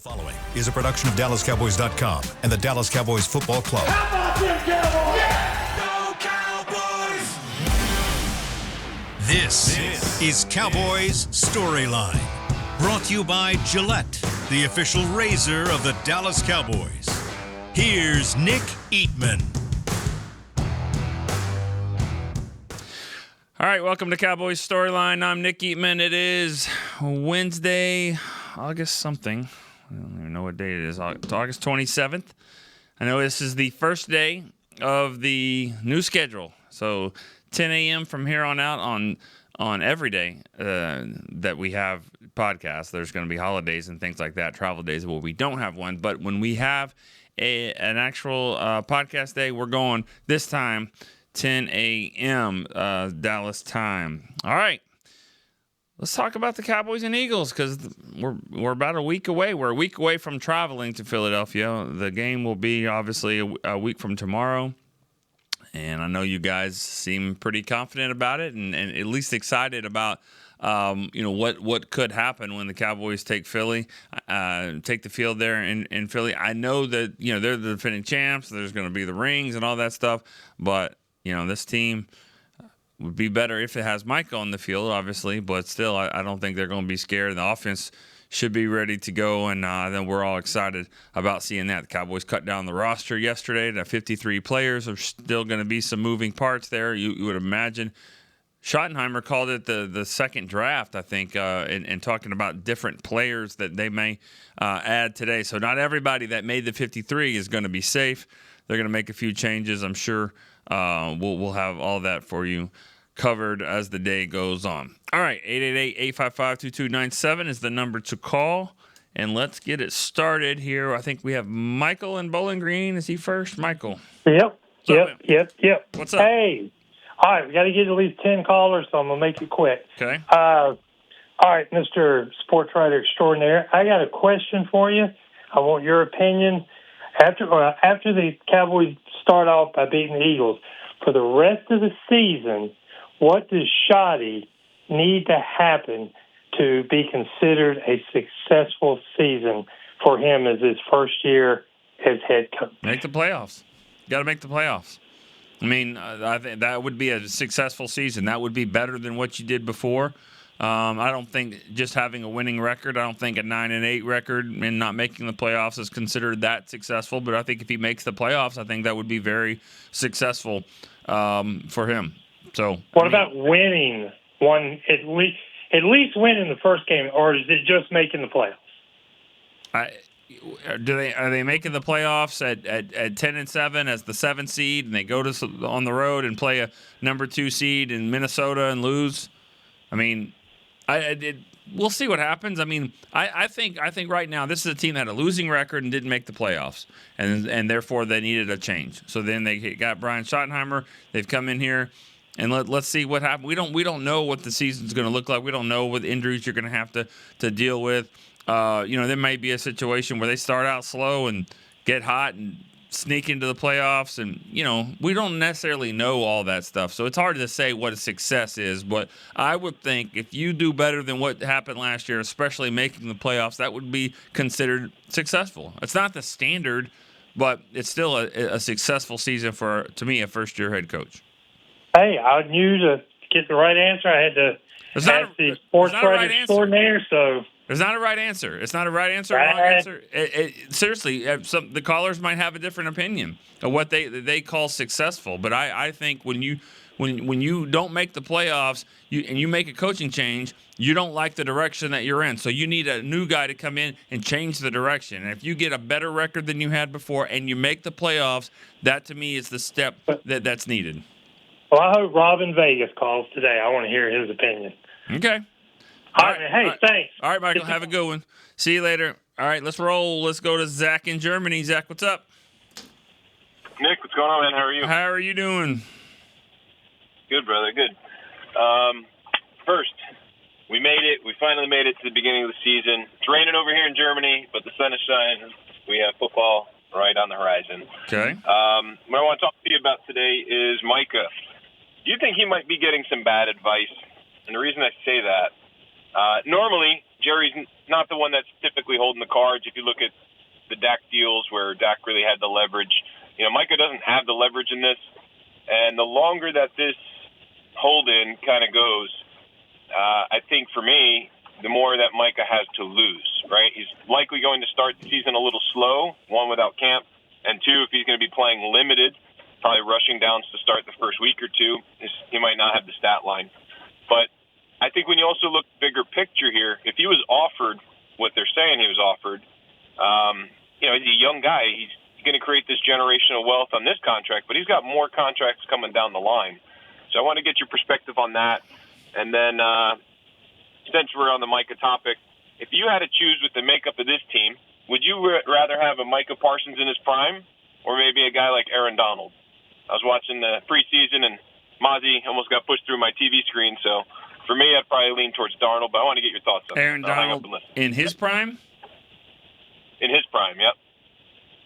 following is a production of DallasCowboys.com and the Dallas Cowboys Football Club. How about them Cowboys? Yeah! Go Cowboys! This is Cowboys StoryLine, brought to you by Gillette, the official razor of the Dallas Cowboys. Here's Nick Eatman. All right, welcome to Cowboys Storyline. I'm Nick Eatman. It is Wednesday, August something. I don't even know what day it is. It's August 27th. I know this is the first day of the new schedule. So 10 a.m. from here on out on every day that we have podcasts. There's going to be holidays and things like that, travel days where we don't have one. But when we have an actual podcast day, we're going this time 10 a.m. Dallas time. All right. Let's talk about the Cowboys and Eagles because we're about a week away. We're a week away from traveling to Philadelphia. The game will be obviously a week from tomorrow. And I know you guys seem pretty confident about it and at least excited about what could happen when the Cowboys take Philly, take the field there in Philly. I know that they're the defending champs. There's going to be the rings and all that stuff, but this team would be better if it has Micah on the field, obviously, but still, I don't think they're going to be scared. The offense should be ready to go, and then we're all excited about seeing that. The Cowboys cut down the roster yesterday to 53 players. There's still going to be some moving parts there, you would imagine. Schottenheimer called it the second draft, I think, in talking about different players that they may add today. So not everybody that made the 53 is going to be safe. They're going to make a few changes, I'm sure. We'll have all that for you covered as the day goes on. All right, 888-855-2297 is the number to call, and let's get it started here. I think we have Michael in Bowling Green. Is he first? Michael. Yep. What's up? Hey, all right, we got to get at least 10 callers, so I'm going to make it quick. Okay. All right, Mr. Sports Writer Extraordinaire, I got a question for you. I want your opinion. After the Cowboys start off by beating the Eagles, for the rest of the season, what does Shoddy need to happen to be considered a successful season for him as his first year as head coach? Make the playoffs. You got to make the playoffs. I mean, I think that would be a successful season. That would be better than what you did before. I don't think just having a winning record, I don't think a 9-8 record and not making the playoffs is considered that successful. But I think if he makes the playoffs, I think that would be very successful for him. So, what about winning one at least winning the first game, or is it just making the playoffs? Are they making the playoffs at 10-7 as the 7th seed, and they go on the road and play a number 2 seed in Minnesota and lose? I mean, we'll see what happens. I mean, I think right now this is a team that had a losing record and didn't make the playoffs, and therefore they needed a change. So then they got Brian Schottenheimer. They've come in here, and let's see what happens. We don't know what the season's going to look like. We don't know what injuries you're going to have to deal with. There may be a situation where they start out slow and get hot and sneak into the playoffs, and we don't necessarily know all that stuff, so it's hard to say what a success is. But I would think if you do better than what happened last year, especially making the playoffs, that would be considered successful. It's not the standard, but it's still a successful season for, to me, a first-year head coach. Hey, I knew to get the right answer. I had to ask the sports writer extraordinaire, so... There's not a right answer. It's not a right answer, wrong answer. Seriously, the callers might have a different opinion of what they call successful. But I think when you don't make the playoffs and you make a coaching change, you don't like the direction that you're in. So you need a new guy to come in and change the direction. And if you get a better record than you had before and you make the playoffs, that to me is the step that's needed. Well, I hope Robin Vegas calls today. I want to hear his opinion. Okay. All right. Hey, thanks. All right, Michael, have a good one. See you later. All right, let's roll. Let's go to Zach in Germany. Zach, what's up? Nick, what's going on, man? How are you? How are you doing? Good, brother, good. First, we made it. We finally made it to the beginning of the season. It's raining over here in Germany, but the sun is shining. We have football right on the horizon. Okay. What I want to talk to you about today is Micah. Do you think he might be getting some bad advice? And the reason I say that, normally Jerry's not the one that's typically holding the cards. If you look at the Dak deals where Dak really had the leverage, Micah doesn't have the leverage in this. And the longer that this hold-in kind of goes, I think for me, the more that Micah has to lose, right? He's likely going to start the season a little slow, one, without camp, and two, if he's going to be playing limited, probably rushing downs to start the first week or two, he might not have the stat line. But I think when you also look bigger picture here, if he was offered what they're saying he was offered, he's a young guy. He's going to create this generational wealth on this contract, but he's got more contracts coming down the line. So I want to get your perspective on that. And then since we're on the Micah topic, if you had to choose with the makeup of this team, would you rather have a Micah Parsons in his prime or maybe a guy like Aaron Donald? I was watching the preseason, and Mozzie almost got pushed through my TV screen. So for me, I'd probably lean towards Darnold, but I want to get your thoughts on Aaron Donald in his prime? In his prime, yep.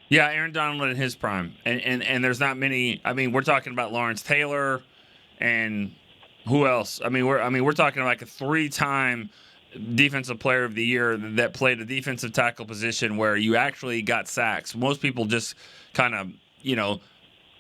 Yeah, Aaron Donald in his prime. And there's not many. I mean, we're talking about Lawrence Taylor and who else? I mean, we're talking like a 3-time defensive player of the year that played a defensive tackle position where you actually got sacks. Most people just kind of,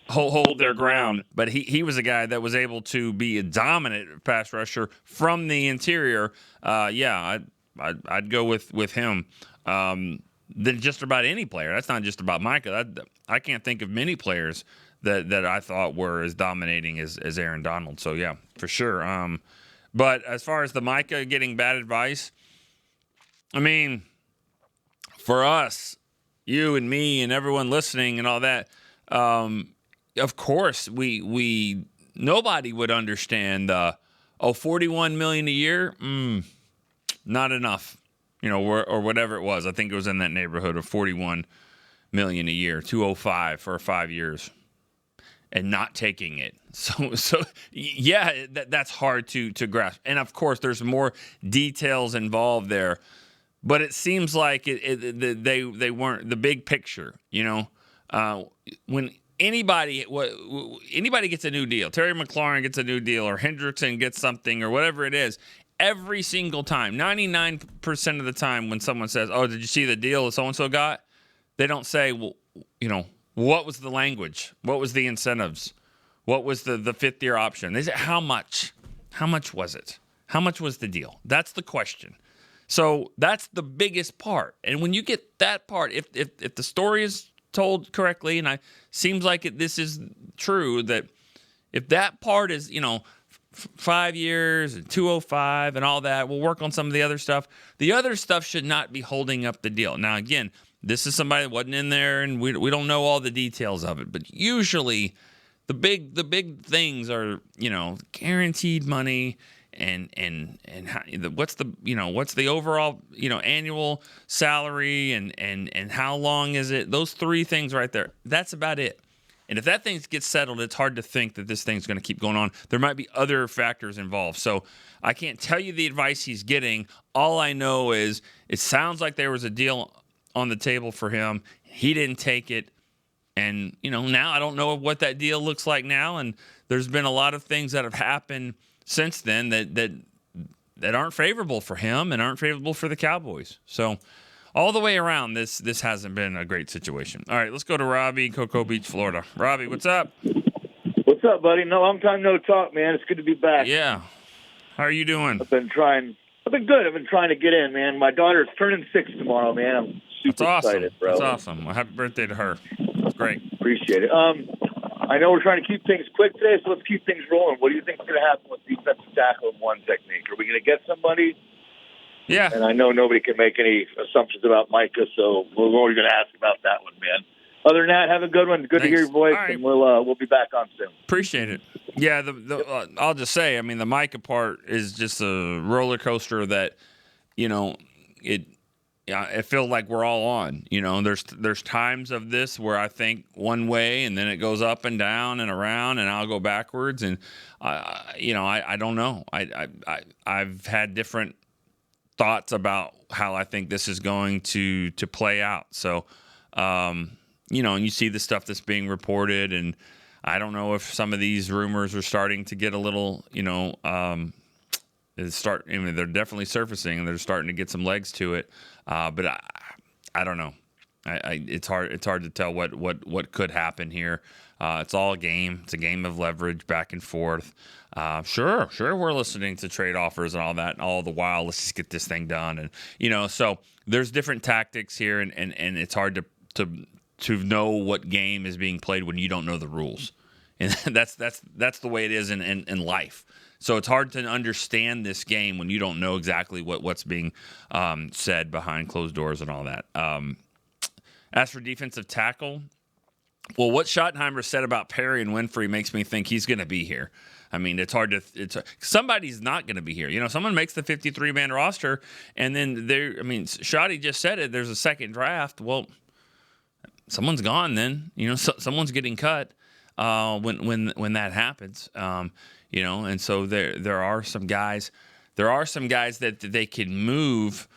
hold their ground, but he was a guy that was able to be a dominant pass rusher from the interior. I'd go with him than just about any player. That's not just about Micah. I can't think of many players that I thought were as dominating as Aaron Donald. So yeah, for sure. But as far as the Micah getting bad advice, I mean, for us, you and me and everyone listening and all that, of course, we nobody would understand $41 million a year, not enough, or whatever it was. I think it was in that neighborhood of $41 million a year, $205 for 5 years, and not taking it. So yeah, that's hard to grasp. And of course, there's more details involved there, but it seems like they weren't the big picture. When anybody gets a new deal, Terry McLaurin gets a new deal, or Hendrickson gets something, or whatever it is, every single time, 99% of the time, when someone says, "Oh, did you see the deal that so-and-so got?" They don't say, "Well, what was the language? What was the incentives? What was the fifth-year option?" They say, "How much? How much was it? How much was the deal?" That's the question. So that's the biggest part. And when you get that part, if the story is told correctly, and seems like this is true, that if that part is 5 years and 205 and all that, we'll work on some of the other stuff. The other stuff should not be holding up the deal. Now again, this is somebody that wasn't in there, and we don't know all the details of it, but usually the big things are guaranteed money and how, what's the overall annual salary and how long is it? Those three things right there. That's about it. And if that thing gets settled, it's hard to think that this thing's going to keep going on. There might be other factors involved. So I can't tell you the advice he's getting. All I know is it sounds like there was a deal on the table for him. He didn't take it. And, now I don't know what that deal looks like now. And there's been a lot of things that have happened since then that aren't favorable for him and aren't favorable for the Cowboys. So all the way around, this hasn't been a great situation. All right, let's go to Robbie, Cocoa Beach, Florida. Robbie, what's up? What's up, buddy? No, long time no talk, man. It's good to be back. Yeah. How are you doing? I've been good. I've been trying to get in, man. My daughter's turning 6 tomorrow, man. I'm super excited, bro. That's awesome. Well, happy birthday to her. That's great. Appreciate it. I know we're trying to keep things quick today, so let's keep things rolling. What do you think is going to happen with defensive tackle and one technique? Are we going to get somebody? Yeah. And I know nobody can make any assumptions about Micah, so we're going to ask about that one, man. Other than that, have a good one. Good to hear your voice, right. And we'll be back on soon. Appreciate it. Yeah, I'll just say, I mean, the Micah part is just a roller coaster that, it feels like we're all on. There's times of this where I think one way, and then it goes up and down and around, and I'll go backwards, and I don't know. I've had different thoughts about how I think this is going to play out. So, and you see the stuff that's being reported, and I don't know if some of these rumors are starting to get a little, they're definitely surfacing, and they're starting to get some legs to it. But I don't know. It's hard to tell what could happen here. It's all a game. It's a game of leverage back and forth. Sure, we're listening to trade offers and all that, and all the while, let's just get this thing done. And so there's different tactics here, and it's hard to know what game is being played when you don't know the rules, and that's the way it is in life. So it's hard to understand this game when you don't know exactly what's being said behind closed doors and all that. As for defensive tackle, well, what Schottenheimer said about Perry and Winfrey makes me think he's going to be here. I mean, somebody's not going to be here. Someone makes the 53-man roster, and then Schotty just said it. There's a second draft. Well, someone's gone then. Someone's getting cut when that happens. And so there are some guys. There are some guys that they can move.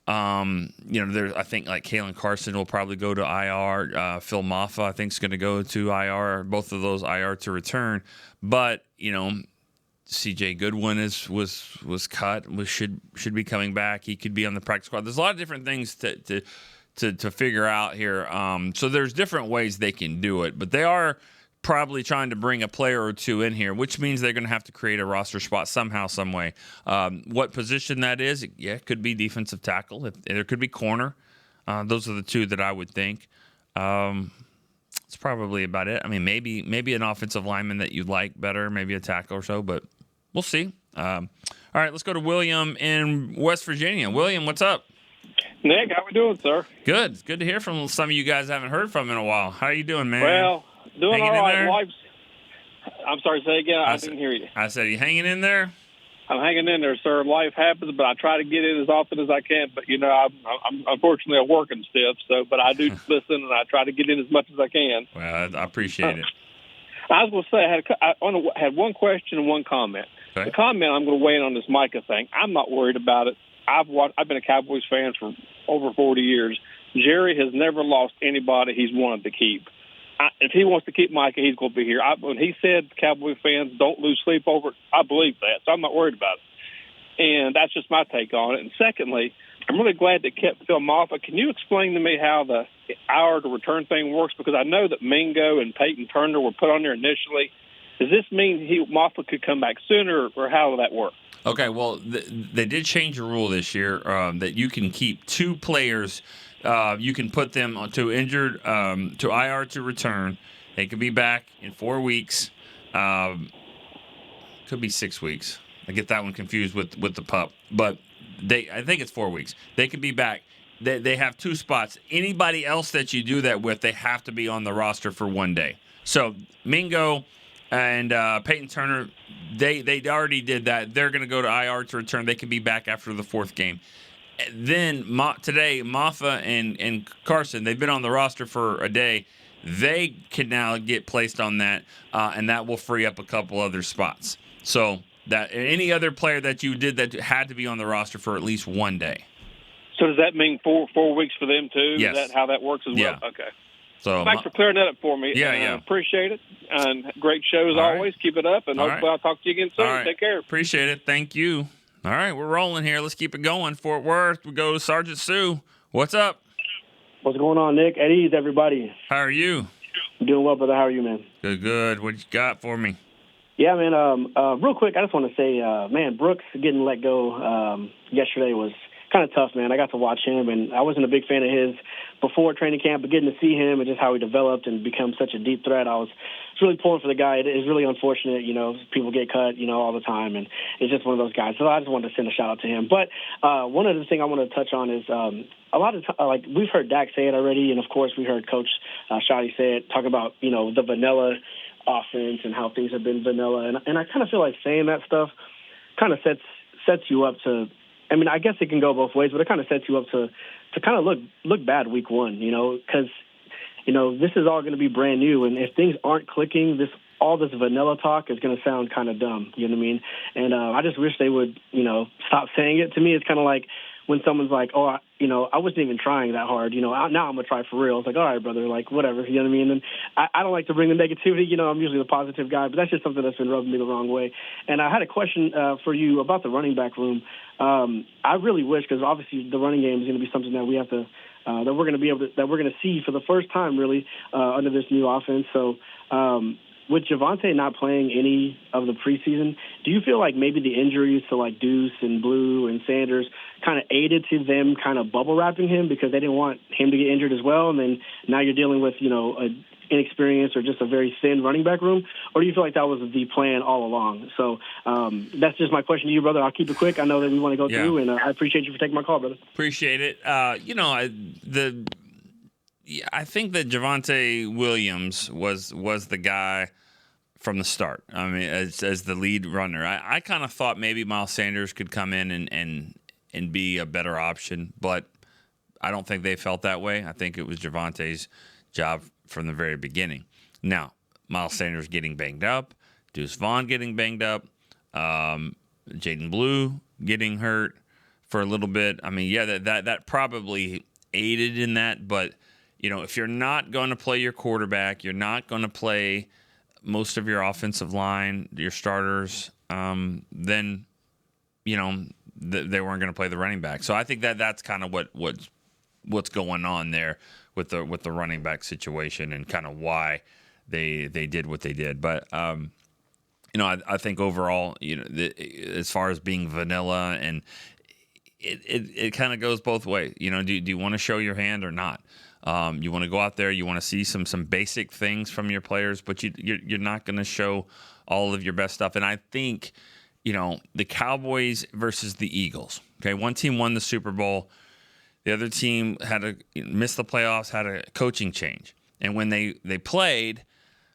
I think like Kalen Carson will probably go to IR. Phil Maffa, I think, is going to go to IR. Both of those IR to return. But C.J. Goodwin was cut. Should be coming back. He could be on the practice squad. There's a lot of different things to figure out here. So there's different ways they can do it, but they are probably trying to bring a player or two in here, which means they're going to have to create a roster spot somehow, some way. What position that is? Yeah, it could be defensive tackle. There could be corner. Those are the two that I would think. That's probably about it. I mean, maybe an offensive lineman that you'd like better, maybe a tackle or so, but we'll see. All right, let's go to William in West Virginia. William, what's up? Nick, how we doing, sir? Good. It's good to hear from some of you guys I haven't heard from in a while. How are you doing, man? Well, doing hanging all right. Life's... I'm sorry, say again. I didn't hear you. I said, you hanging in there? I'm hanging in there, sir. Life happens, but I try to get in as often as I can. But, I'm unfortunately a working stiff, but I do listen, and I try to get in as much as I can. Well, I appreciate it. I was going to say, I had one question and one comment. Okay. The comment, I'm going to weigh in on this Micah thing. I'm not worried about it. I've been a Cowboys fan for over 40 years. Jerry has never lost anybody he's wanted to keep. If he wants to keep Micah, he's going to be here. When he said Cowboy fans don't lose sleep over it, I believe that, so I'm not worried about it. And that's just my take on it. And secondly, I'm really glad they kept Phil Maffa. Can you explain to me how the hour to return thing works? Because I know that Mingo and Peyton Turner were put on there initially. Does this mean Maffa could come back sooner, or how will that work? Okay, well, they did change the rule this year that you can keep two players. You can put them to injured, to IR to return. They could be back in 4 weeks. Could be 6 weeks. I get that one confused with the pup. But I think it's 4 weeks. They could be back. They have two spots. Anybody else that you do that with, they have to be on the roster for 1 day. So Mingo and Peyton Turner, they already did that. They're going to go to IR to return. They can be back after the fourth game. Then today, Maffa and Carson, they've been on the roster for a day. They can now get placed on that, and that will free up a couple other spots. So that any other player that you did that had to be on the roster for at least 1 day. So does that mean 4 weeks for them too? Yes. Is that how that works as well? Yeah. Okay. So thanks for clearing that up for me. Yeah, I appreciate it. And great show as always. Right. Keep it up, and hopefully I'll talk to you again soon. Right. Take care. Appreciate it. Thank you. All right, we're rolling here. Let's keep it going. Fort Worth, we go to Sergeant Sue. What's up? What's going on, Nick? At ease, everybody. How are you? I'm doing well, brother. How are you, man? Good. What you got for me? Yeah, man. Real quick, I just want to say, man, Brooks getting let go yesterday was kind of tough, man. I got to watch him, and I wasn't a big fan of his before training camp, but getting to see him and just how he developed and become such a deep threat, I was really pulling for the guy. It is really unfortunate, people get cut, all the time, and it's just one of those guys. So I just wanted to send a shout-out to him. But one of the things I want to touch on is a lot of we've heard Dak say it already, and, of course, we heard Coach Shotty say it, talk about, the vanilla offense and how things have been vanilla. And I kind of feel like saying that stuff kind of sets you up to – I mean, I guess it can go both ways, but it kind of sets you up to kind of look bad week one, because, this is all going to be brand new. And if things aren't clicking, all this vanilla talk is going to sound kind of dumb, you know what I mean? And I just wish they would, stop saying it. To me, it's kind of like when someone's like, oh, I wasn't even trying that hard. Now I'm going to try for real. It's like, all right, brother, like, whatever. You know what I mean? And I don't like to bring the negativity. I'm usually the positive guy, but that's just something that's been rubbing me the wrong way. And I had a question for you about the running back room. I really wish, because obviously the running game is going to be something that we have to that we're going to see for the first time really under this new offense. So with Javonte not playing any of the preseason, do you feel like maybe the injuries to like Deuce and Blue and Sanders kind of aided to them kind of bubble wrapping him because they didn't want him to get injured as well? And then now you're dealing with, an inexperienced or just a very thin running back room? Or do you feel like that was the plan all along? So that's just my question to you, brother. I'll keep it quick. I know that we want to go through, and I appreciate you for taking my call, brother. Appreciate it. I think that Javonte Williams was the guy from the start. I mean, as the lead runner, I kind of thought maybe Miles Sanders could come in and be a better option, but I don't think they felt that way. I think it was Javonte's job from the very beginning. Now, Miles Sanders getting banged up, Deuce Vaughn getting banged up, Jaden Blue getting hurt for a little bit. I mean, yeah, that probably aided in that, but if you're not going to play your quarterback, you're not going to play most of your offensive line, your starters, then, they weren't going to play the running back. So I think that's kind of what's going on there with the running back situation and kind of why they did what they did. But, I think overall, as far as being vanilla, and it kind of goes both ways. Do you want to show your hand or not? You want to go out there, you want to see some basic things from your players, but you're not going to show all of your best stuff. And I think, the Cowboys versus the Eagles. Okay, one team won the Super Bowl. The other team had missed the playoffs, had a coaching change. And when they played,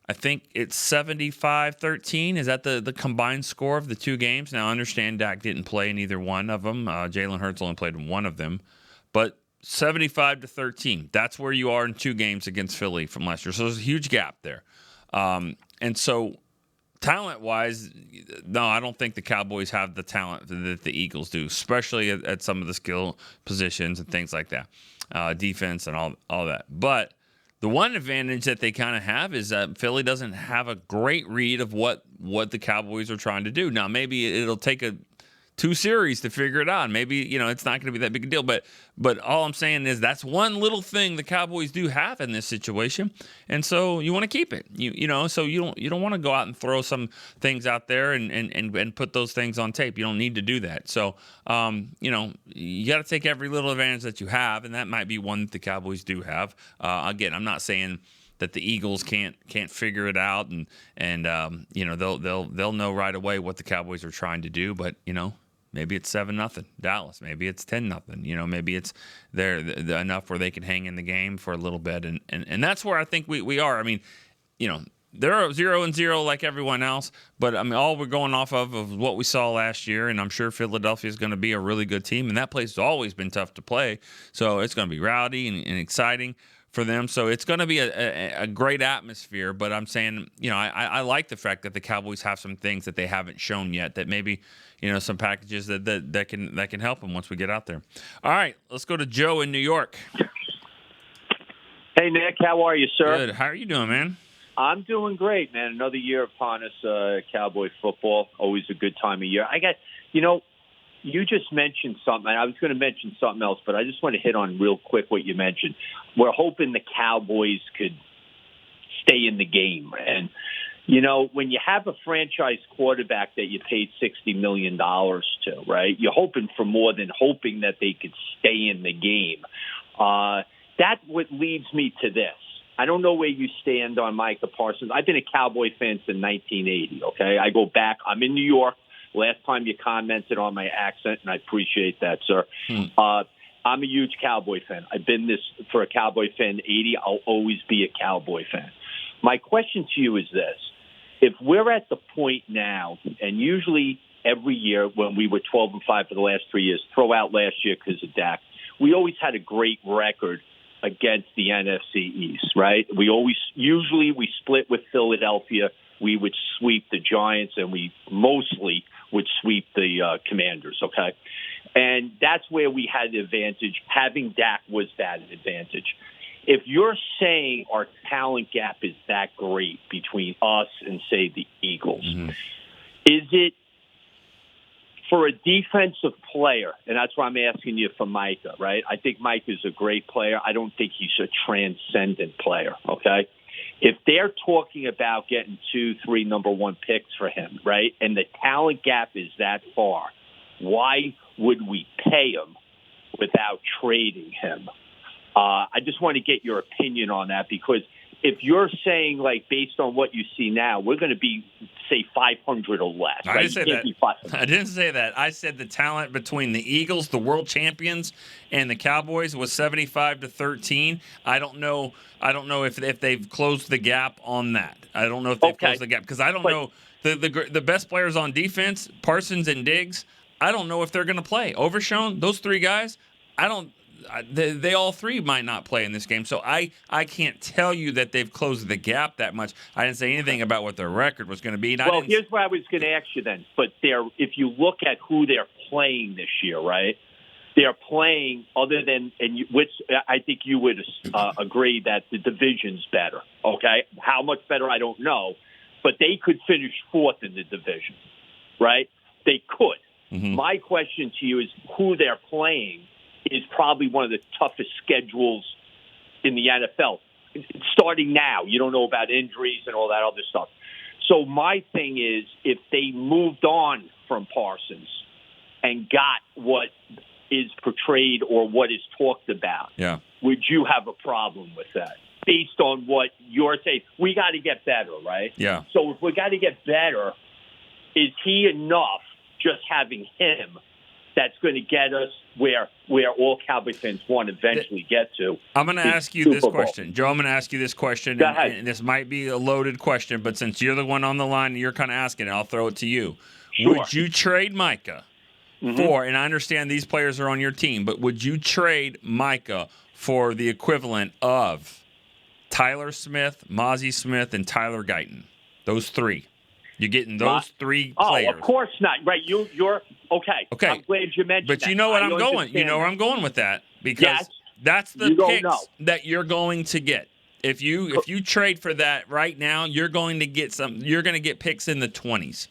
I think it's 75-13. Is that the combined score of the two games? Now, I understand Dak didn't play in either one of them. Jalen Hurts only played in one of them. But 75-13. That's where you are in two games against Philly from last year. So there's a huge gap there. And so talent-wise, no, I don't think the Cowboys have the talent that the Eagles do, especially at some of the skill positions and things like that, defense and all that. But the one advantage that they kind of have is that Philly doesn't have a great read of what the Cowboys are trying to do. Now, maybe it'll take two series to figure it out. Maybe, it's not going to be that big a deal. But all I'm saying is that's one little thing the Cowboys do have in this situation. And so you want to keep it. So you don't want to go out and throw some things out there and put those things on tape. You don't need to do that. So, you got to take every little advantage that you have, and that might be one that the Cowboys do have. Again, I'm not saying that the Eagles can't figure it out and they'll know right away what the Cowboys are trying to do, but maybe it's 7-0 Dallas. Maybe it's 10-0. Maybe it's they're enough where they can hang in the game for a little bit. And that's where I think we are. I mean, they're 0-0 like everyone else. But, I mean, all we're going off of what we saw last year, and I'm sure Philadelphia is going to be a really good team. And that place has always been tough to play. So it's going to be rowdy and exciting for them. So it's going to be a great atmosphere. But I'm saying, I like the fact that the Cowboys have some things that they haven't shown yet that maybe – some packages that can help them once we get out there. All right, let's go to Joe in New York. Hey, Nick, how are you, sir? Good. How are you doing, man? I'm doing great, man. Another year upon us, Cowboy football. Always a good time of year. You just mentioned something. I was going to mention something else, but I just want to hit on real quick what you mentioned. We're hoping the Cowboys could stay in the game. And when you have a franchise quarterback that you paid $60 million to, right, you're hoping for more than hoping that they could stay in the game. That's what leads me to this. I don't know where you stand on Micah Parsons. I've been a Cowboy fan since 1980, okay? I go back. I'm in New York. Last time you commented on my accent, and I appreciate that, sir. I'm a huge Cowboy fan. I've been this for a Cowboy fan 80. I'll always be a Cowboy fan. My question to you is this. If we're at the point now, and usually every year when we were 12-5 for the last 3 years, throw out last year because of Dak, we always had a great record against the NFC East, right? Usually we split with Philadelphia. We would sweep the Giants, and we mostly would sweep the Commanders, okay? And that's where we had the advantage. Having Dak was that advantage. If you're saying our talent gap is that great between us and, say, the Eagles, is it for a defensive player? And that's why I'm asking you for Micah, right? I think Micah's a great player. I don't think he's a transcendent player, okay? If they're talking about getting 2-3 number one picks for him, right, and the talent gap is that far, why would we pay him without trading him? I just want to get your opinion on that, because if you're saying, like, based on what you see now, we're going to be, say, 500 or less. I right? didn't say that. I didn't say that. I said the talent between the Eagles, the world champions, and the Cowboys was 75-13. I don't know if they've closed the gap on that. I don't know if they've closed the gap, because I don't know the best players on defense, Parsons and Diggs. I don't know if they're going to play. Overshown, those three guys, they all three might not play in this game. So I can't tell you that they've closed the gap that much. I didn't say anything about what their record was going to be. Well, here's what I was going to ask you then. But if you look at who they're playing this year, right, they're playing other than, which I think you would agree that the division's better, okay? How much better, I don't know. But they could finish fourth in the division, right? They could. My question to you is who they're playing is probably one of the toughest schedules in the NFL. Starting now, you don't know about injuries and all that other stuff. So my thing is, if they moved on from Parsons and got what is portrayed or what is talked about, would you have a problem with that? Based on what you're saying, we got to get better, right? Yeah. So if we got to get better, is he enough, just having him, that's going to get us where all Cowboy fans want to eventually get to? I'm going to ask you this question. Joe, I'm going to ask you this question, and this might be a loaded question, but since you're the one on the line and you're kind of asking it, I'll throw it to you. Sure. Would you trade Micah for, and I understand these players are on your team, but would you trade Micah for the equivalent of Tyler Smith, Mozzie Smith, and Tyler Guyton? Those three. You're getting those three players. Oh, of course not. Right, you're okay. I'm glad you mentioned that. But you know what I'm going. You know where I'm going with that, because that's the picks that you're going to get. If you trade for that right now, you're going to get You're going to get picks in the 20s.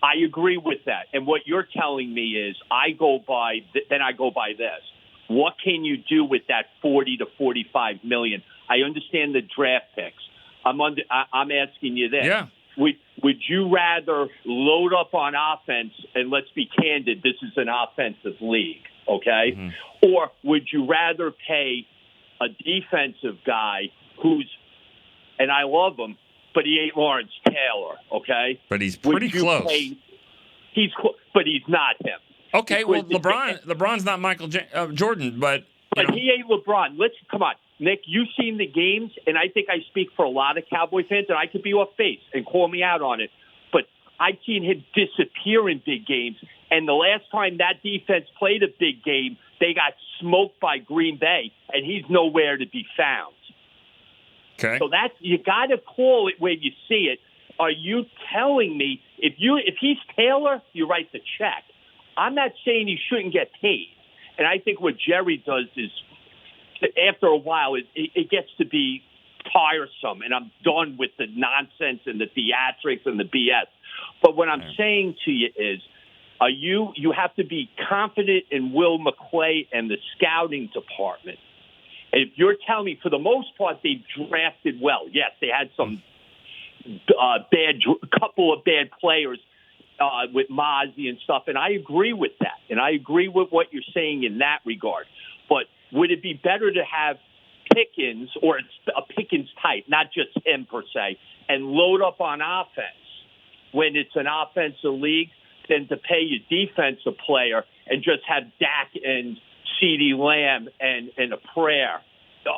I agree with that. And what you're telling me is, I go by this. What can you do with that $40 to $45 million? I understand the draft picks. I'm asking you this. Yeah. Would you rather load up on offense, and let's be candid, this is an offensive league, okay? Or would you rather pay a defensive guy who's, and I love him, but he ain't Lawrence Taylor, okay? But he's pretty close. But he's not him. Okay, well, LeBron's not Michael Jordan, but he ain't LeBron. Come on. Nick, you've seen the games, and I think I speak for a lot of Cowboy fans, and I could be off base and call me out on it, but I've seen him disappear in big games, and the last time that defense played a big game, they got smoked by Green Bay, and he's nowhere to be found. Okay. So you got to call it when you see it. Are you telling me if he's Taylor, you write the check? I'm not saying he shouldn't get paid, and I think what Jerry does is, after a while, it gets to be tiresome, and I'm done with the nonsense and the theatrics and the BS. But what I'm saying to you is, you have to be confident in Will McClay and the scouting department. And if you're telling me, for the most part, they've drafted well. Yes, they had some couple of bad players with Mozzie and stuff, and I agree with that, and I agree with what you're saying in that regard. But would it be better to have Pickens, or a Pickens type, not just him per se, and load up on offense when it's an offensive league, than to pay your defensive player and just have Dak and CeeDee Lamb and a prayer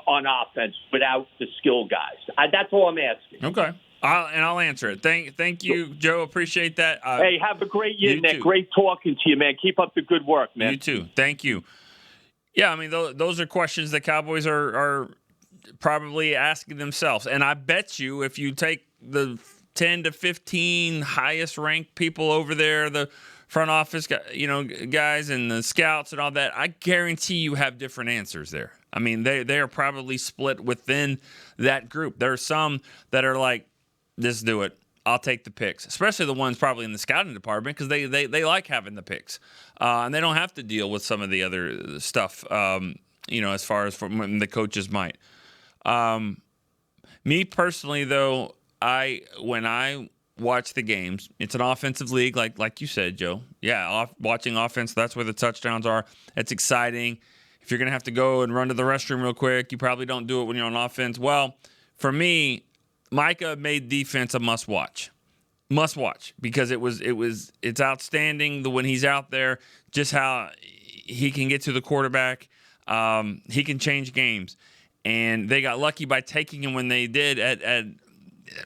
on offense without the skill guys? That's all I'm asking. Okay. I'll answer it. Thank you, Joe. Appreciate that. Hey, have a great year, Nick. Great talking to you, man. Keep up the good work, man. You too. Thank you. Yeah, I mean, those are questions that Cowboys are probably asking themselves. And I bet you if you take the 10 to 15 highest ranked people over there, the front office, guys and the scouts and all that, I guarantee you have different answers there. I mean, they are probably split within that group. There are some that are like, just do it. I'll take the picks, especially the ones probably in the scouting department because they like having the picks. And they don't have to deal with some of the other stuff, as far as from the coaches might. Me personally, though, when I watch the games, it's an offensive league, like you said, Joe. Yeah, watching offense, that's where the touchdowns are. It's exciting. If you're going to have to go and run to the restroom real quick, you probably don't do it when you're on offense. Well, for me, Micah made defense a must watch because it's outstanding when he's out there, just how he can get to the quarterback. He can change games, and they got lucky by taking him when they did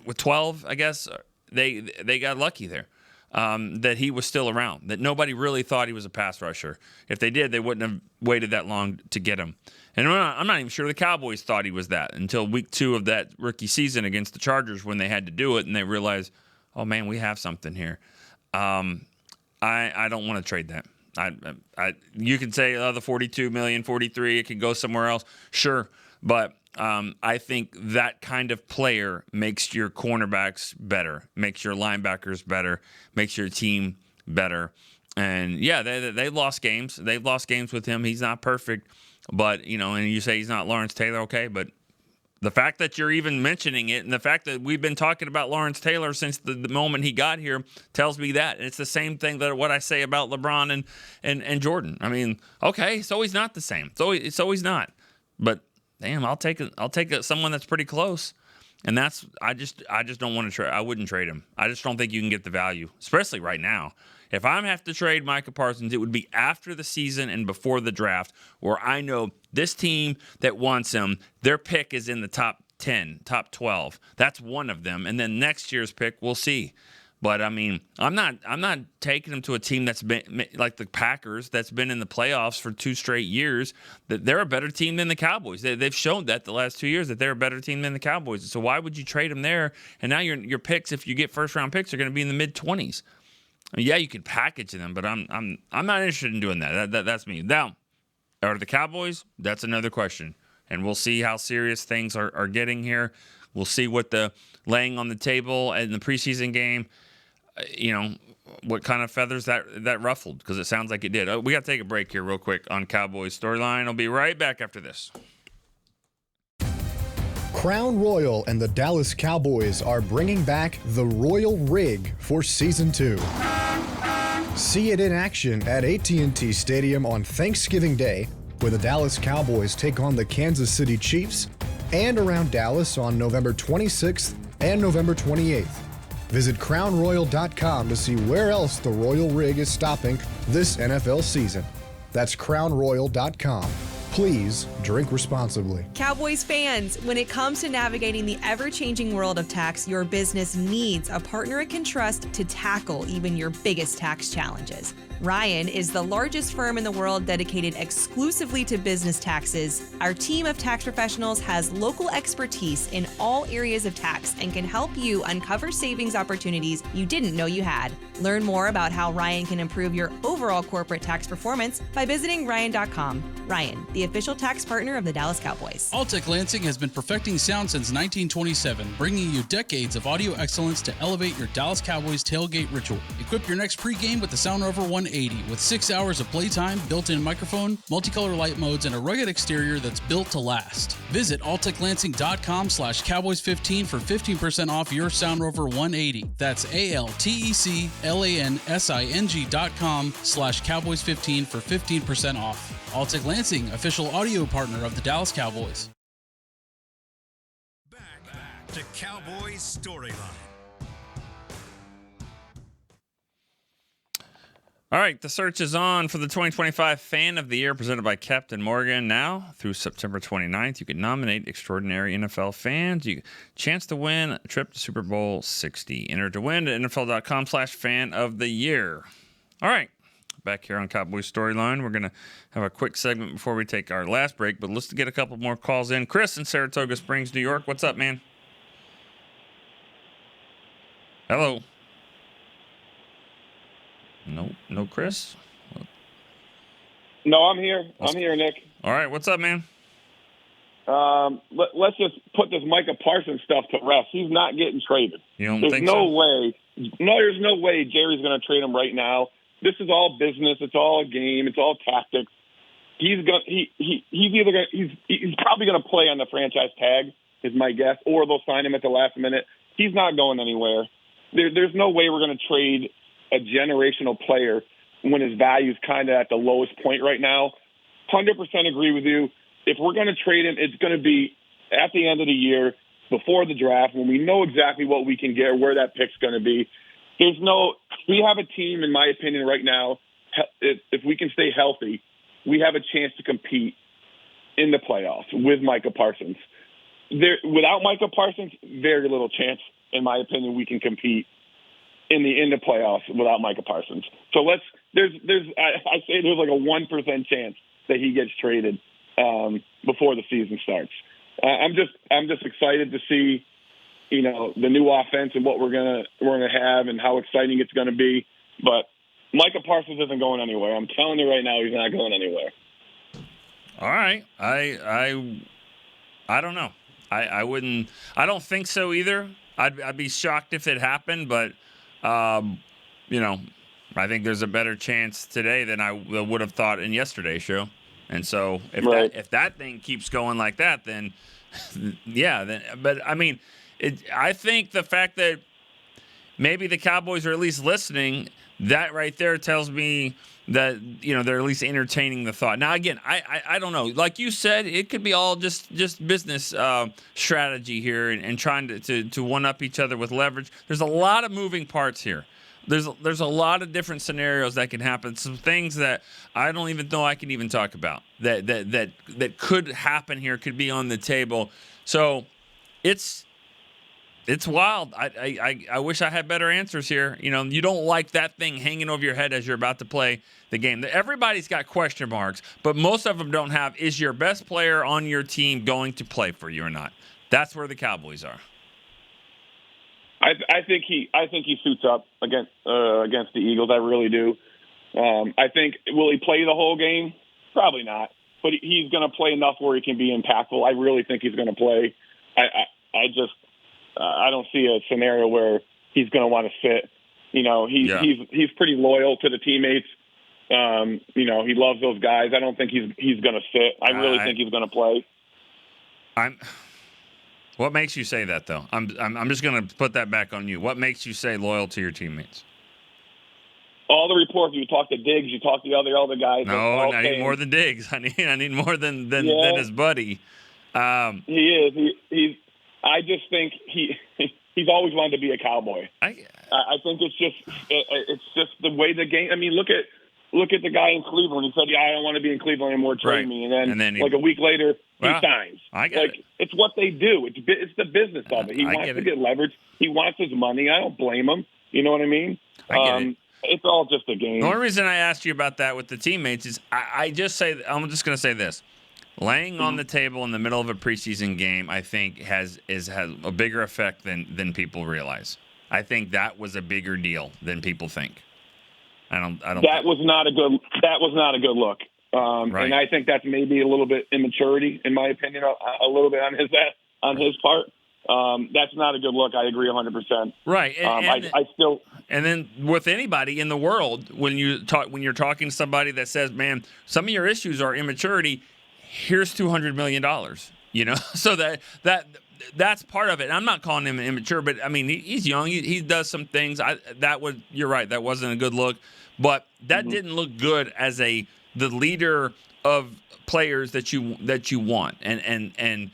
with 12, I guess. They got lucky there that he was still around, that nobody really thought he was a pass rusher. If they did, they wouldn't have waited that long to get him. And I'm not even sure the Cowboys thought he was that until week 2 of that rookie season against the Chargers when they had to do it and they realized, oh, man, we have something here. I don't want to trade that. You can say, the 42 million, 43, it can go somewhere else. Sure, but I think that kind of player makes your cornerbacks better, makes your linebackers better, makes your team better. And, yeah, they lost games. They've lost games with him. He's not perfect. But, and you say he's not Lawrence Taylor, okay, but the fact that you're even mentioning it and the fact that we've been talking about Lawrence Taylor since the moment he got here tells me that. And it's the same thing that what I say about LeBron and Jordan. I mean, okay, so he's not the same. So he's not. But, damn, I'll take someone that's pretty close. And that's I just don't want to trade. I wouldn't trade him. I just don't think you can get the value, especially right now. If I have to trade Micah Parsons, it would be after the season and before the draft, where I know this team that wants him, their pick is in the top 10, top 12. That's one of them. And then next year's pick, we'll see. But, I mean, I'm not taking him to a team that's been like the Packers that's been in the playoffs for 2 straight years, that they're a better team than the Cowboys. They've shown that the last 2 years that they're a better team than the Cowboys. So why would you trade them there? And now your picks, if you get first-round picks, are going to be in the mid-20s. I mean, yeah, you could package them, but I'm not interested in doing that. That's me. Now, are the Cowboys? That's another question. And we'll see how serious things are getting here. We'll see what the laying on the table in the preseason game, what kind of feathers that ruffled, because it sounds like it did. We got to take a break here real quick on Cowboys Storyline. I'll be right back after this. Crown Royal and the Dallas Cowboys are bringing back the Royal Rig for Season 2. See it in action at AT&T Stadium on Thanksgiving Day, where the Dallas Cowboys take on the Kansas City Chiefs, and around Dallas on November 26th and November 28th. Visit crownroyal.com to see where else the Royal Rig is stopping this NFL season. That's crownroyal.com. Please drink responsibly. Cowboys fans, when it comes to navigating the ever-changing world of tax, your business needs a partner it can trust to tackle even your biggest tax challenges. Ryan is the largest firm in the world dedicated exclusively to business taxes. Our team of tax professionals has local expertise in all areas of tax and can help you uncover savings opportunities you didn't know you had. Learn more about how Ryan can improve your overall corporate tax performance by visiting Ryan.com. Ryan, the official tax partner of the Dallas Cowboys. Alltech Lansing has been perfecting sound since 1927, bringing you decades of audio excellence to elevate your Dallas Cowboys tailgate ritual. Equip your next pregame with the Sound Rover 180 with 6 hours of playtime, built-in microphone, multicolor light modes, and a rugged exterior that's built to last. Visit alltechlansing.com/Cowboys15 for 15% off your Sound Rover 180. That's ALTECLANSING.com/Cowboys15 for 15% off. Alltech Lansing, official audio partner of the Dallas Cowboys. Back to Cowboys Storyline. All right, the search is on for the 2025 Fan of the Year presented by Captain Morgan. Now, through September 29th, you can nominate extraordinary NFL fans. You chance to win a trip to Super Bowl 60. Enter to win at NFL.com/fan of the year. All right, back here on Cowboys Storyline. We're going to have a quick segment before we take our last break, but let's get a couple more calls in. Chris in Saratoga Springs, New York. What's up, man? Hello. Nope. No Chris? No, I'm here. I'm here, Nick. All right, what's up, man? Let's just put this Micah Parsons stuff to rest. He's not getting traded. You don't There's think no so? way. No, there's no way Jerry's going to trade him right now. This is all business. It's all a game. It's all tactics. He's probably going to play on the franchise tag, is my guess, or they'll sign him at the last minute. He's not going anywhere. There's no way we're going to trade a generational player when his value is kind of at the lowest point right now. 100% agree with you. If we're going to trade him, it's going to be at the end of the year, before the draft, when we know exactly what we can get or where that pick's going to be. We have a team, in my opinion, right now, if we can stay healthy, we have a chance to compete in the playoffs with Micah Parsons. Without Micah Parsons, very little chance, in my opinion, we can compete in the playoffs without Micah Parsons. So I say there's like a 1% chance that he gets traded before the season starts. I'm just excited to see, the new offense and what we're gonna have and how exciting it's gonna be. But Micah Parsons isn't going anywhere. I'm telling you right now, he's not going anywhere. All right, I don't know. I wouldn't. I don't think so either. I'd be shocked if it happened, but I think there's a better chance today than I would have thought in yesterday's show. And so if that thing keeps going like that, then yeah. But I mean, I think the fact that maybe the Cowboys are at least listening, that right there tells me that they're at least entertaining the thought. Now again, I don't know. Like you said, it could be all just business strategy here and trying to one up each other with leverage. There's a lot of moving parts here. There's a lot of different scenarios that can happen. Some things that I don't even know I can even talk about that could happen here, could be on the table. So it's wild. I wish I had better answers here. You don't like that thing hanging over your head as you're about to play the game. Everybody's got question marks, but most of them don't have, is your best player on your team going to play for you or not? That's where the Cowboys are. I think he suits up against the Eagles. I really do. I think, will he play the whole game? Probably not. But he's going to play enough where he can be impactful. I really think he's going to play. I don't see a scenario where he's going to want to sit. He's pretty loyal to the teammates. He loves those guys. I don't think he's going to sit. I really think he's going to play. What makes you say that, though? I'm just going to put that back on you. What makes you say loyal to your teammates? All the reports. You talk to Diggs. You talk to the other guys. No, I need more than Diggs. I need more than his buddy. He is. I just think he's always wanted to be a Cowboy. I think it's just the way the game. I mean, look at the guy in Cleveland. He said, "Yeah, I don't want to be in Cleveland anymore. Trade me." And then like a week later, he signs. It's what they do. It's the business of it. He wants to get leverage. He wants his money. I don't blame him. You know what I mean? I get it. It's all just a game. The only reason I asked you about that with the teammates is I'm just going to say this. Laying on the table in the middle of a preseason game, I think has a bigger effect than people realize. I think that was a bigger deal than people think. I don't. That was not a good look. Right. And I think that's maybe a little bit immaturity, in my opinion, a little bit on his part. That's not a good look. I agree 100%. Right. And then with anybody in the world, when you're talking to somebody that says, "Man, some of your issues are immaturity," here's $200 million. So that's part of it. I'm not calling him immature, but I mean he's young. He does some things. You're right. That wasn't a good look, but that didn't look good as the leader of players that you want. And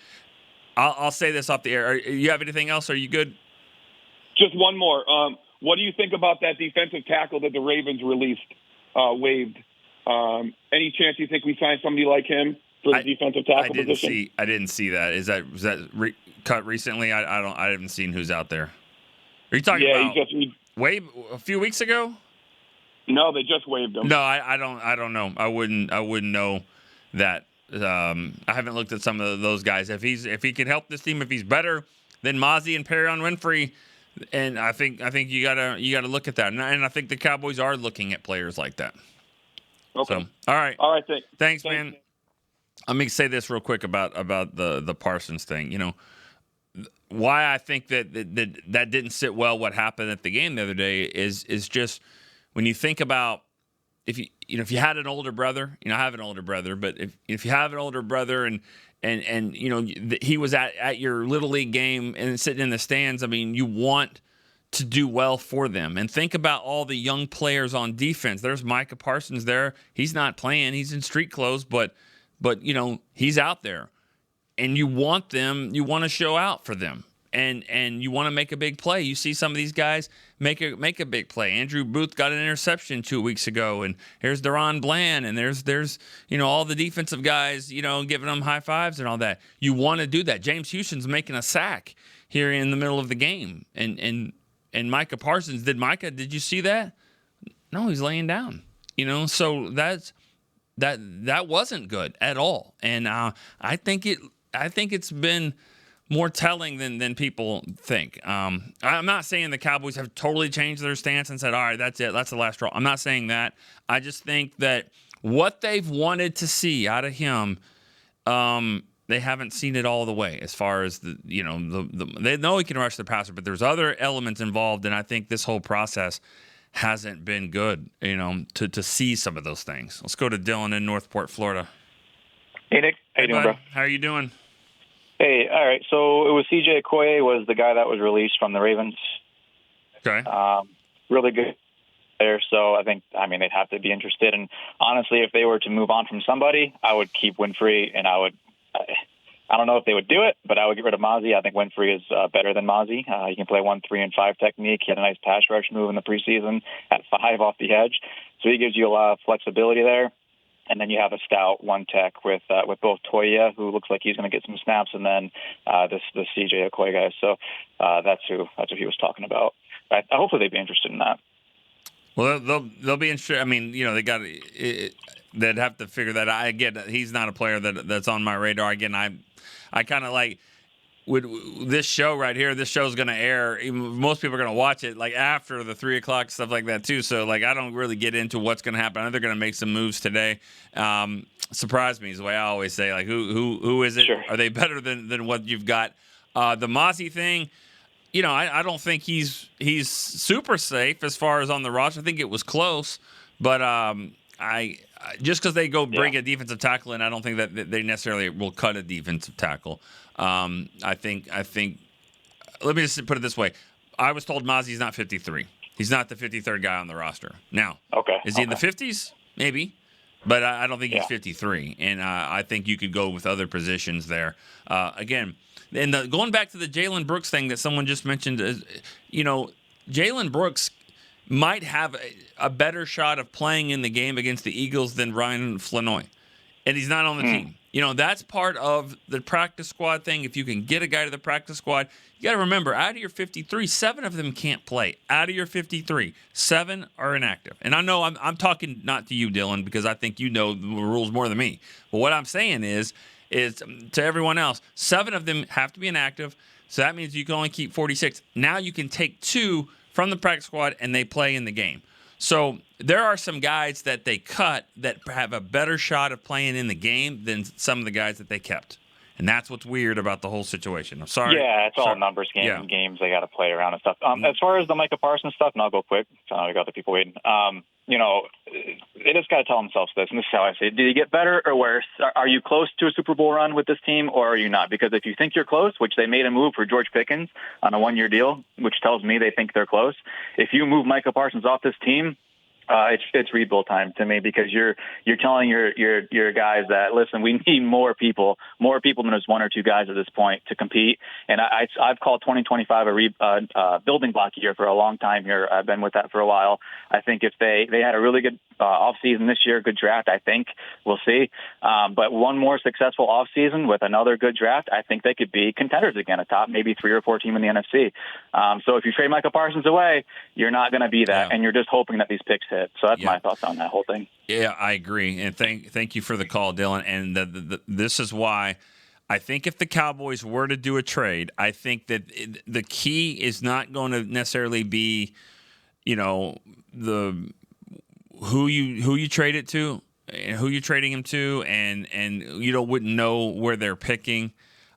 I'll say this off the air. You have anything else? Are you good? Just one more. What do you think about that defensive tackle that the Ravens waived? Any chance you think we sign somebody like him for the defensive tackle position? I didn't see that. Was that cut recently? I haven't seen who's out there. Are you talking about waive a few weeks ago? No, they just waived him. No, I don't know. I wouldn't know that. I haven't looked at some of those guys. If he can help this team, if he's better than Mozzie and Perrion Winfrey, And I think you gotta look at that, and I think the Cowboys are looking at players like that. Okay. So, all right. Thanks, man. Let me say this real quick about the Parsons thing. You know, why I think that didn't sit well. What happened at the game the other day is just when you think about if you had an older brother, I have an older brother, but if you have an older brother and he was at your little league game and sitting in the stands, I mean, you want to do well for them. And think about all the young players on defense. There's Micah Parsons there. He's not playing. He's in street clothes, but he's out there. And you want to show out for them. And you want to make a big play. You see some of these guys make a big play. Andrew Booth got an interception 2 weeks ago, and here's Deron Bland, and there's all the defensive guys giving them high fives and all that. You want to do that. James Houston's making a sack here in the middle of the game, and Micah Parsons did you see that? No, he's laying down. So that wasn't good at all, and I think it's been more telling than people think. I'm not saying the Cowboys have totally changed their stance and said, all right, that's it. That's the last straw. I'm not saying that. I just think that what they've wanted to see out of him, they haven't seen it all the way as far as they know he can rush the passer, but there's other elements involved, and I think this whole process hasn't been good, to see some of those things. Let's go to Dylan in Northport, Florida. Hey, Nick. How you doing, bro? How are you doing? Hey, all right. So it was CJ Okoye was the guy that was released from the Ravens. Okay. Really good player. So I think, they'd have to be interested. And honestly, if they were to move on from somebody, I would keep Winfrey, and I don't know if they would do it, but I would get rid of Mozzie. I think Winfrey is better than Mozzie. He can play 1, 3, and 5 technique. He had a nice pass rush move in the preseason at 5 off the edge. So he gives you a lot of flexibility there. And then you have a stout one tech with both Toya, who looks like he's going to get some snaps, and then this CJ Okoye guy. So that's who he was talking about. Hopefully they'd be interested in that. Well, they'll be interested. I mean, they'd have to figure that out. I get that he's not a player that's on my radar. Again, I kind of like with this show right here. This show's going to air. Most people are going to watch it like after the 3 o'clock stuff like that too. So I don't really get into what's going to happen. I know they're going to make some moves today. Surprise me is the way I always say. Like who is it? Sure. Are they better than what you've got? The Mozzie thing. I don't think he's super safe as far as on the roster. I think it was close, but I just because they go bring a defensive tackle in, I don't think that they necessarily will cut a defensive tackle. I think. Let me just put it this way: I was told Mozzie's not 53. He's not the 53rd guy on the roster. Now, is he in the 50s? Maybe, but I don't think he's 53. And I think you could go with other positions there. Again, and going back to the Jalen Brooks thing that someone just mentioned, Jalen Brooks might have a better shot of playing in the game against the Eagles than Ryan Flanoy. And he's not on the team. That's part of the practice squad thing. If you can get a guy to the practice squad, you got to remember, out of your 53, 7 of them can't play. Out of your 53, 7 are inactive. And I know I'm talking not to you, Dylan, because I think you know the rules more than me. But what I'm saying is to everyone else, 7 of them have to be inactive. So that means you can only keep 46. Now you can take 2 from the practice squad and they play in the game. So there are some guys that they cut that have a better shot of playing in the game than some of the guys that they kept. And that's what's weird about the whole situation. I'm sorry. Yeah, it's all numbers games they got to play around and stuff. As far as the Micah Parsons stuff, and I'll go quick. We got the people waiting. They just got to tell themselves this, and this is how I say it. Did you get better or worse? Are you close to a Super Bowl run with this team, or are you not? Because if you think you're close, which they made a move for George Pickens on a 1-year deal, which tells me they think they're close. If you move Micah Parsons off this team, it's rebuild time to me, because you're telling your guys that, listen, we need more people than just 1 or 2 guys at this point to compete. And I've called 2025 a building block year for a long time here. I've been with that for a while. I think if they had a really good offseason this year, good draft, I think we'll see. But one more successful offseason with another good draft, I think they could be contenders again, a top maybe 3 or 4 team in the NFC. So if you trade Micah Parsons away, you're not going to be that, and you're just hoping that these picks hit. So that's my thoughts on that whole thing. Yeah, I agree. And thank you for the call, Dylan. And this is why I think if the Cowboys were to do a trade, I think that the key is not going to necessarily be, the who you trade it to, and who you're trading him to, and you wouldn't know where they're picking.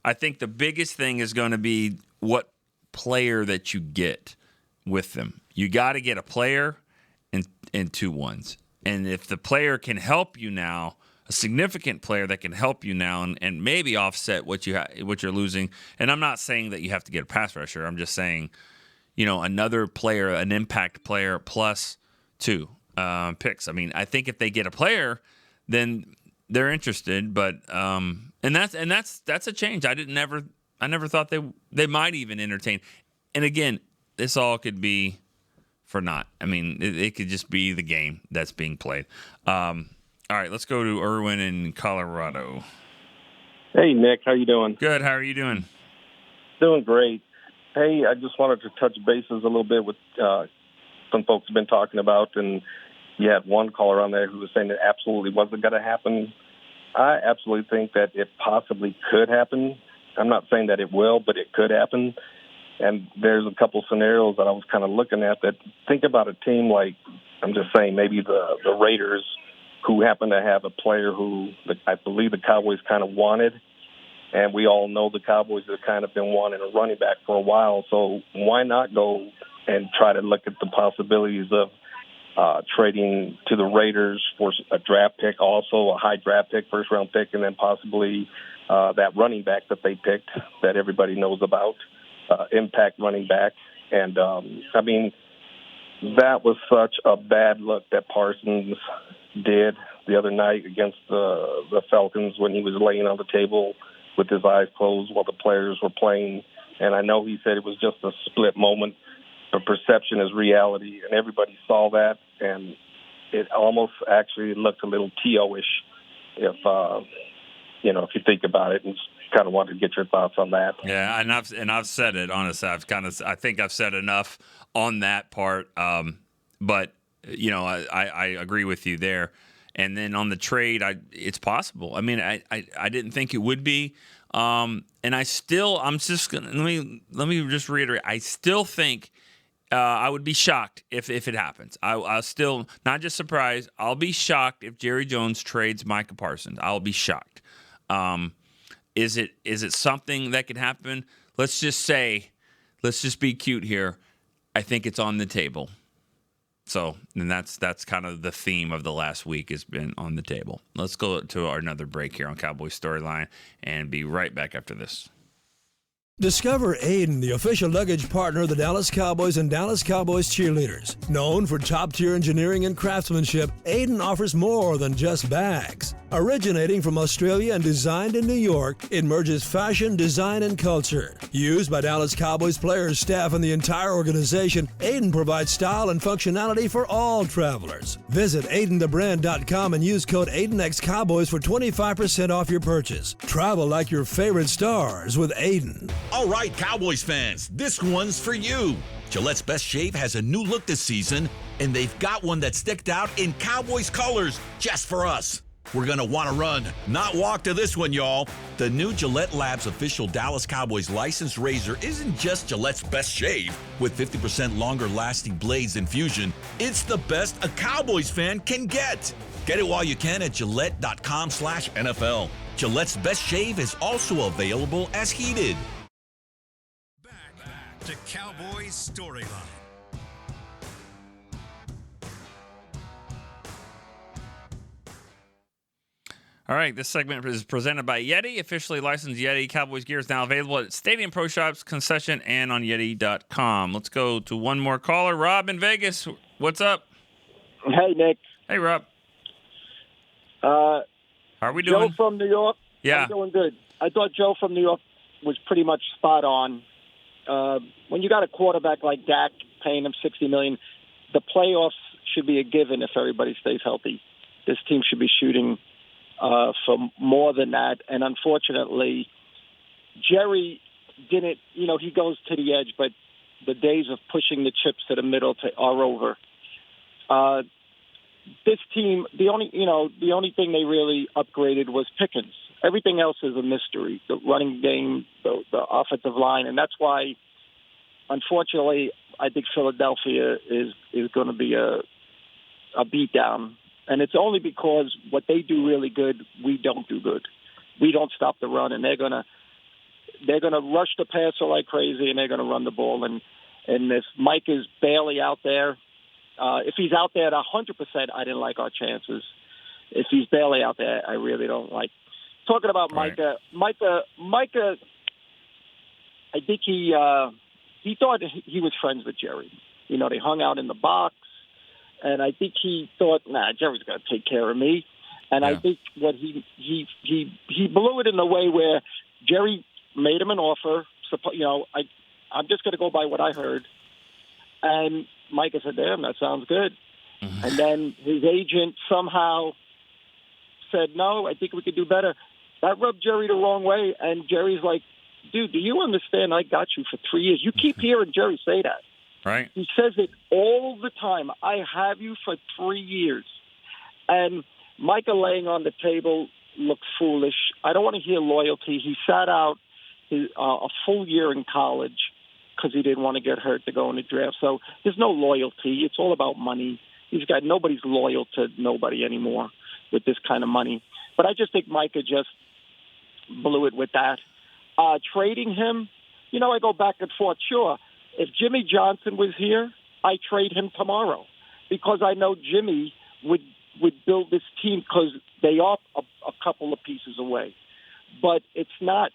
I think the biggest thing is going to be what player that you get with them. You got to get a player and 2 ones, and if the player can help you now. A significant player that can help you now and maybe offset what you're losing. And I'm not saying that you have to get a pass rusher. I'm just saying, another player, an impact player plus 2 picks. I mean, I think if they get a player, then they're interested. But and that's a change. I never thought they might even entertain. And again, this all could be for naught. I mean, it could just be the game that's being played. All right, let's go to Irwin in Colorado. Hey, Nick. How you doing? Good. How are you doing? Doing great. Hey, I just wanted to touch bases a little bit with some folks have been talking about, and you had one caller on there who was saying it absolutely wasn't going to happen. I absolutely think that it possibly could happen. I'm not saying that it will, but it could happen. And there's a couple scenarios that I was kind of looking at that think about a team like, I'm just saying, maybe the Raiders, who happen to have a player who I believe the Cowboys kind of wanted. And we all know the Cowboys have kind of been wanting a running back for a while. So why not go and try to look at the possibilities of trading to the Raiders for a draft pick, also a high draft pick, first-round pick, and then possibly that running back that they picked that everybody knows about, impact running back. And, I mean, that was such a bad look that Parsons did the other night against the Falcons when he was laying on the table with his eyes closed while the players were playing. And I know he said it was just a split moment, but perception is reality, and everybody saw that, and it almost actually looked a little T.O.-ish if you think about it, and kind of wanted to get your thoughts on that. Yeah, and I've said it, honestly. I think I've said enough on that part, but I agree with you there. And then on the trade, it's possible. I mean, I didn't think it would be. And I'm just gonna let me just reiterate. I still think I would be shocked if it happens. I'll still not just surprised. I'll be shocked if Jerry Jones trades Micah Parsons. I'll be shocked. Is it something that could happen? Let's just be cute here. I think it's on the table. So, and that's kind of the theme of the last week has been on the table. Let's go to another break here on Cowboys Storyline and be right back after this. Discover Aiden, the official luggage partner of the Dallas Cowboys and Dallas Cowboys cheerleaders. Known for top-tier engineering and craftsmanship, Aiden offers more than just bags. Originating from Australia and designed in New York, it merges fashion, design, and culture. Used by Dallas Cowboys players, staff, and the entire organization, Aiden provides style and functionality for all travelers. Visit AidenTheBrand.com and use code AidenXCowboys for 25% off your purchase. Travel like your favorite stars with Aiden. All right, Cowboys fans, this one's for you. Gillette's Best Shave has a new look this season, and they've got one that sticked out in Cowboys colors just for us. We're going to want to run, not walk to this one, y'all. The new Gillette Labs official Dallas Cowboys licensed razor isn't just Gillette's best shave. With 50% longer lasting blades than Fusion, it's the best a Cowboys fan can get. Get it while you can at Gillette.com/NFL. Gillette's Best Shave is also available as heated. Back to Cowboys Storyline. All right, this segment is presented by Yeti. Officially licensed Yeti Cowboys gear is now available at Stadium Pro Shops, concession, and on Yeti.com. Let's go to one more caller. Rob in Vegas, what's up? Hey, Nick. Hey, Rob. How are we doing? Joe from New York. Yeah. I'm doing good. I thought Joe from New York was pretty much spot on. When you got a quarterback like Dak, paying him $60 million, the playoffs should be a given if everybody stays healthy. This team should be shooting for more than that. And unfortunately, Jerry didn't, he goes to the edge, but the days of pushing the chips to the middle are over. This team, the only thing they really upgraded was Pickens. Everything else is a mystery. The running game, the offensive line, and that's why, unfortunately, I think Philadelphia is going to be a beatdown. And it's only because what they do really good, we don't do good. We don't stop the run, and they're gonna rush the passer like crazy, and they're gonna run the ball. And if Mike is barely out there, if he's out there at 100%, I didn't like our chances. If he's barely out there, I really don't like. Talking about Micah, I think he thought he was friends with Jerry. You know, they hung out in the box, and I think he thought, nah, Jerry's going to take care of me. And I think what he blew it in a way where Jerry made him an offer. You know, I'm just going to go by what I heard. And Micah said, damn, that sounds good. Mm-hmm. And then his agent somehow said, no, I think we could do better. That rubbed Jerry the wrong way. And Jerry's like, dude, do you understand I got you for 3 years? You keep hearing Jerry say that. Right. He says it all the time. I have you for 3 years. And Micah laying on the table looked foolish. I don't want to hear loyalty. He sat out a full year in college because he didn't want to get hurt to go in the draft. So there's no loyalty. It's all about money. Nobody's loyal to nobody anymore with this kind of money. But I just think Micah just blew it with that. Trading him, you know, I go back and forth. Sure, if Jimmy Johnson was here, I trade him tomorrow because I know Jimmy would build this team because they are a couple of pieces away. But it's not.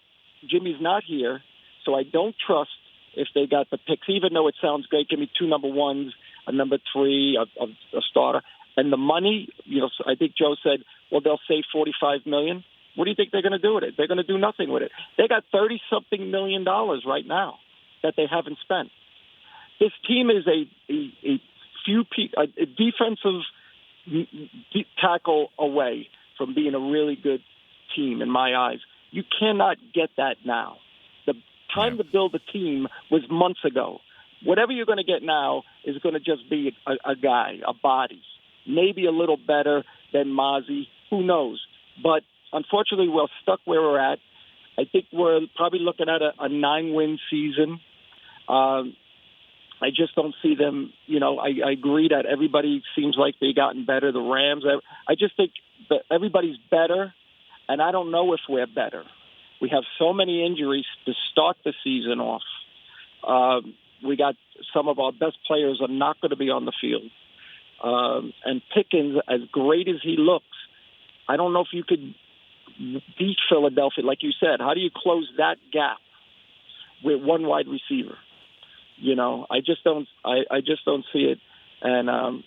Jimmy's not here, so I don't trust if they got the picks, even though it sounds great. Give me 2 number ones, a number 3, a starter. And the money, you know, I think Joe said, well, they'll save $45 million. What do you think they're going to do with it? They're going to do nothing with it. They got $30-something million right now that they haven't spent. This team is a defensive tackle away from being a really good team in my eyes. You cannot get that now. The time to build a team was months ago. Whatever you're going to get now is going to just be a guy, a body, maybe a little better than Mozzie. Who knows? But unfortunately, we're stuck where we're at. I think we're probably looking at a 9-win season. I just don't see them. You know, I agree that everybody seems like they've gotten better. The Rams. I just think that everybody's better, and I don't know if we're better. We have so many injuries to start the season off. We got some of our best players are not going to be on the field. And Pickens, as great as he looks, I don't know if you could beat Philadelphia, like you said. How do you close that gap with one wide receiver? You know, I just don't see it. And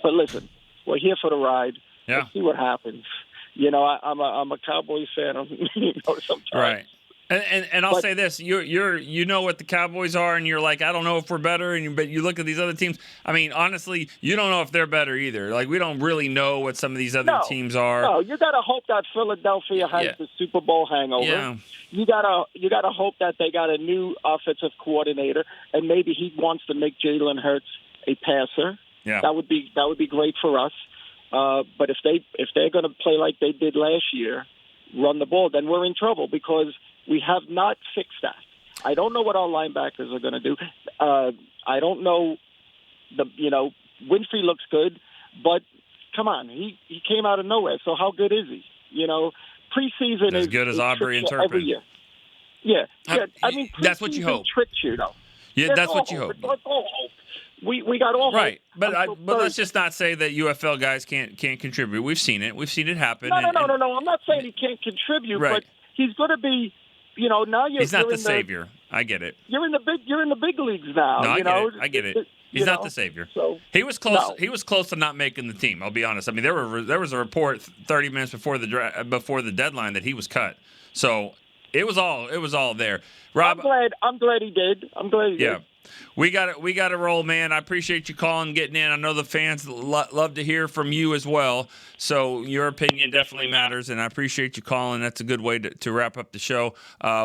but listen, we're here for the ride. Yeah. Let's see what happens. You know, I'm a Cowboys fan. You know, sometimes. Right. And I'll say this: you know what the Cowboys are, and you're like, I don't know if we're better. But you look at these other teams. I mean, honestly, you don't know if they're better either. Like, we don't really know what some of these other teams are. No, you got to hope that Philadelphia has the Super Bowl hangover. Yeah. You gotta hope that they got a new offensive coordinator, and maybe he wants to make Jalen Hurts a passer. Yeah. That would be great for us. But if they're going to play like they did last year, run the ball, then we're in trouble because we have not fixed that. I don't know what our linebackers are going to do. I don't know. Winfrey looks good, but come on, he came out of nowhere. So how good is he? You know, preseason as is good as Aubrey and Turpin every year. Yeah. I mean, that's what you hope. Tricks you though. Yeah, that's what you hope. Let's all hope. We got all right, hope. but let's just not say that UFL guys can't contribute. We've seen it. We've seen it happen. No. I'm not saying he can't contribute, but he's going to be. You know, now he's not the savior. I get it. You're in the big leagues now. No, I get it. He's not the savior. So, he was close. No. He was close to not making the team. I'll be honest. I mean, there was a report 30 minutes before the deadline that he was cut. So it was all there. Rob, I'm glad he did. Yeah. We got to roll, man. I appreciate you calling, getting in. I know the fans love to hear from you as well. So your opinion definitely matters, and I appreciate you calling. That's a good way to wrap up the show.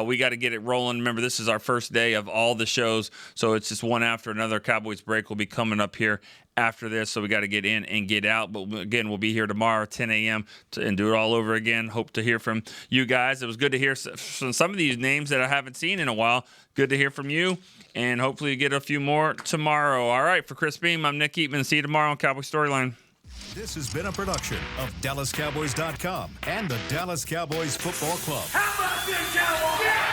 We got to get it rolling. Remember, this is our first day of all the shows, so it's just one after another. Cowboys Break will be coming up here after this, so we got to get in and get out. But again, we'll be here tomorrow, 10 a.m., and do it all over again. Hope to hear from you guys. It was good to hear some of these names that I haven't seen in a while. Good to hear from you, and hopefully get a few more tomorrow. All right, for Chris Beam, I'm Nick Eatman. See you tomorrow on Cowboy Storyline. This has been a production of DallasCowboys.com and the Dallas Cowboys Football Club. How about this, Cowboys? Yeah!